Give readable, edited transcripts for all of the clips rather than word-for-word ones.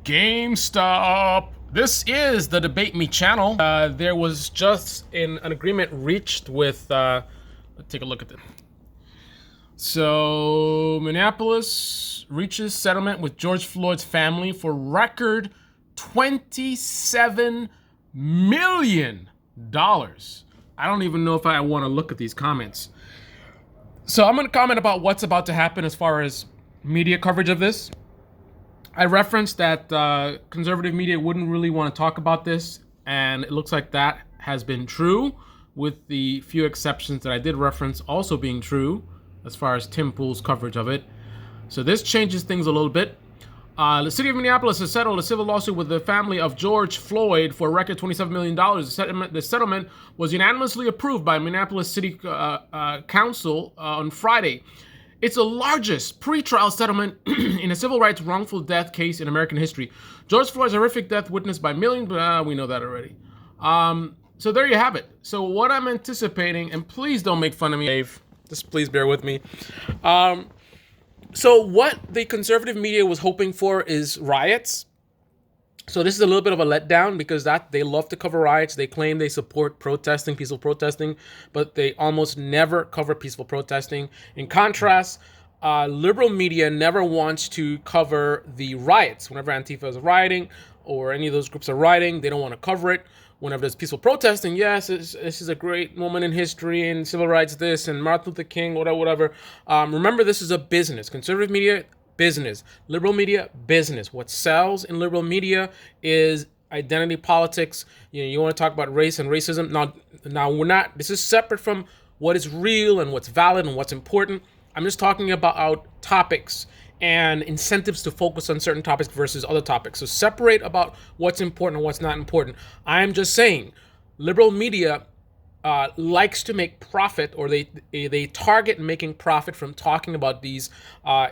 GameStop. This is the Debate Me channel. There was just an agreement reached with, let's take a look at it. So, Minneapolis reaches settlement with George Floyd's family for record $27 million. I don't even know if I want to look at these comments. So I'm going to comment about what's about to happen as far as media coverage of this. I referenced that conservative media wouldn't really want to talk about this, and it looks like that has been true, with the few exceptions that I did reference also being true as far as Tim Pool's coverage of it. So this changes things a little bit. The city of Minneapolis has settled a civil lawsuit with the family of George Floyd for a record $27 million. The settlement was unanimously approved by Minneapolis City Council on Friday. It's the largest pre-trial settlement in a civil rights wrongful death case in American history. George Floyd's horrific death witnessed by millions, but we know that already. So there you have it. So what I'm anticipating, and please don't make fun of me, Dave. Just please bear with me. So what the conservative media was hoping for is riots. So this is a little bit of a letdown because that they love to cover riots. They claim they support protesting, peaceful protesting, but they almost never cover peaceful protesting. In contrast, liberal media never wants to cover the riots. Whenever Antifa is rioting or any of those groups are rioting, they don't want to cover it. Whenever there's peaceful protesting, yes, this is a great moment in history and civil rights this and Martin Luther King, whatever. Remember, this is a business. Conservative media, business. Liberal media, business. What sells in liberal media is identity politics. You want to talk about race and racism. Now we're not. This is separate from what is real and what's valid and what's important. I'm just talking about topics and incentives to focus on certain topics versus other topics. So separate about what's important and what's not important. I'm just saying, liberal media likes to make profit, or they target making profit from talking about these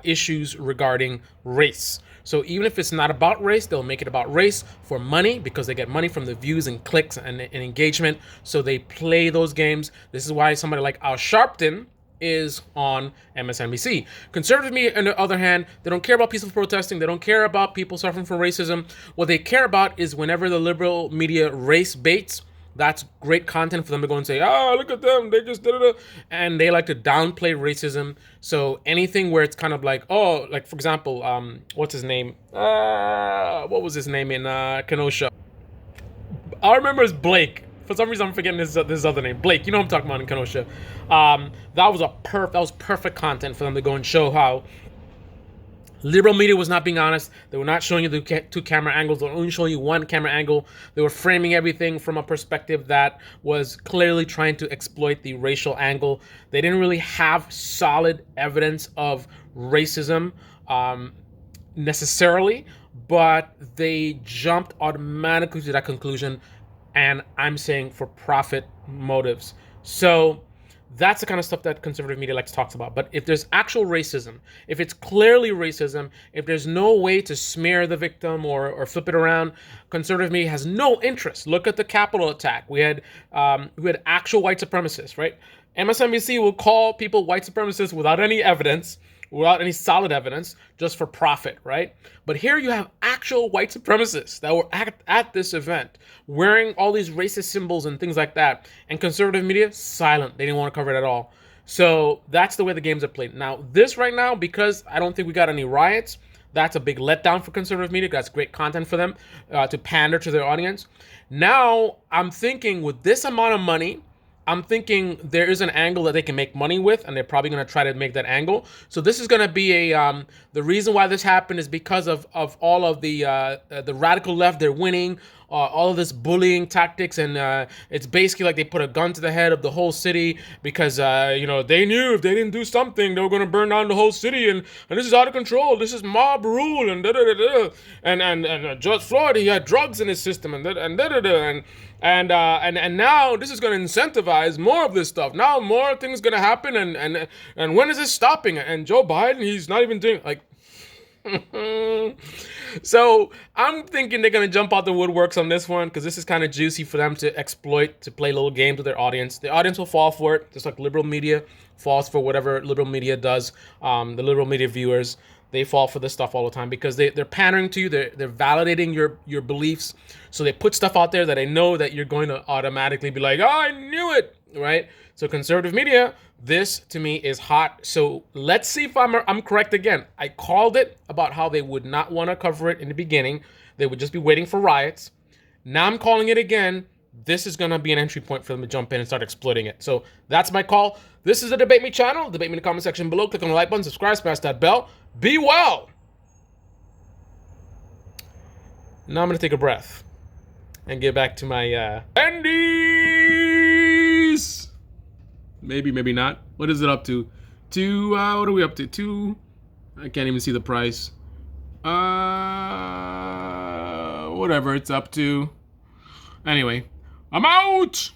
issues regarding race. So even if it's not about race, they'll make it about race for money because they get money from the views and clicks and engagement. So they play those games. This is why somebody like Al Sharpton is on MSNBC. Conservative media, on the other hand, they don't care about peaceful protesting. They don't care about people suffering from racism. What they care about is whenever the liberal media race baits, that's great content for them to go and say, look at them, they just did it. And they like to downplay racism. So anything where it's kind of like, like for example, what's his name? What was his name in Kenosha? I remember it's Blake. For some reason, I'm forgetting this other name. Blake, you know what I'm talking about in Kenosha. That was perfect content for them to go and show how liberal media was not being honest. They were not showing you the two camera angles. They were only showing you one camera angle. They were framing everything from a perspective that was clearly trying to exploit the racial angle. They didn't really have solid evidence of racism necessarily, but they jumped automatically to that conclusion. And I'm saying for profit motives. So that's the kind of stuff that conservative media likes to talk about. But if there's actual racism, if it's clearly racism, if there's no way to smear the victim or flip it around, conservative media has no interest. Look at the Capitol attack. We had actual white supremacists, right? MSNBC will call people white supremacists without any evidence, without any solid evidence, just for profit, right? But here you have actual white supremacists that were at this event, wearing all these racist symbols and things like that. And conservative media, silent. They didn't want to cover it at all. So that's the way the games are played. Now, this right now, because I don't think we got any riots, that's a big letdown for conservative media. That's great content for them to pander to their audience. Now, I'm thinking with this amount of money, I'm thinking there is an angle that they can make money with, and they're probably going to try to make that angle. So this is going to be the reason why this happened is because of all of the radical left. They're winning all of this bullying tactics, and it's basically like they put a gun to the head of the whole city because they knew if they didn't do something, they were going to burn down the whole city, and this is out of control. This is mob rule, and and George Floyd, he had drugs in his system, and now this is going to incentivize more of this stuff. Now more things going to happen, and when is this stopping? And Joe Biden, he's not even doing like. So I'm thinking they're going to jump out the woodworks on this one because this is kind of juicy for them to exploit, to play little games with their audience. The audience will fall for it, just like liberal media falls for whatever liberal media does. The liberal media viewers, they fall for this stuff all the time because they're pandering to you. They're validating your beliefs. So they put stuff out there that they know that you're going to automatically be like, oh, I knew it, right? So conservative media, this to me is hot. So let's see if I'm correct again. I called it about how they would not want to cover it in the beginning. They would just be waiting for riots. Now I'm calling it again. This is going to be an entry point for them to jump in and start exploiting it. So that's my call. This is the Debate Me channel. Debate me in the comment section below. Click on the like button, subscribe, smash that bell. Be well. Now I'm going to take a breath and get back to my Andes. Maybe, maybe not. What is it up to? What are we up to? I can't even see the price. Whatever it's up to. Anyway, I'm out!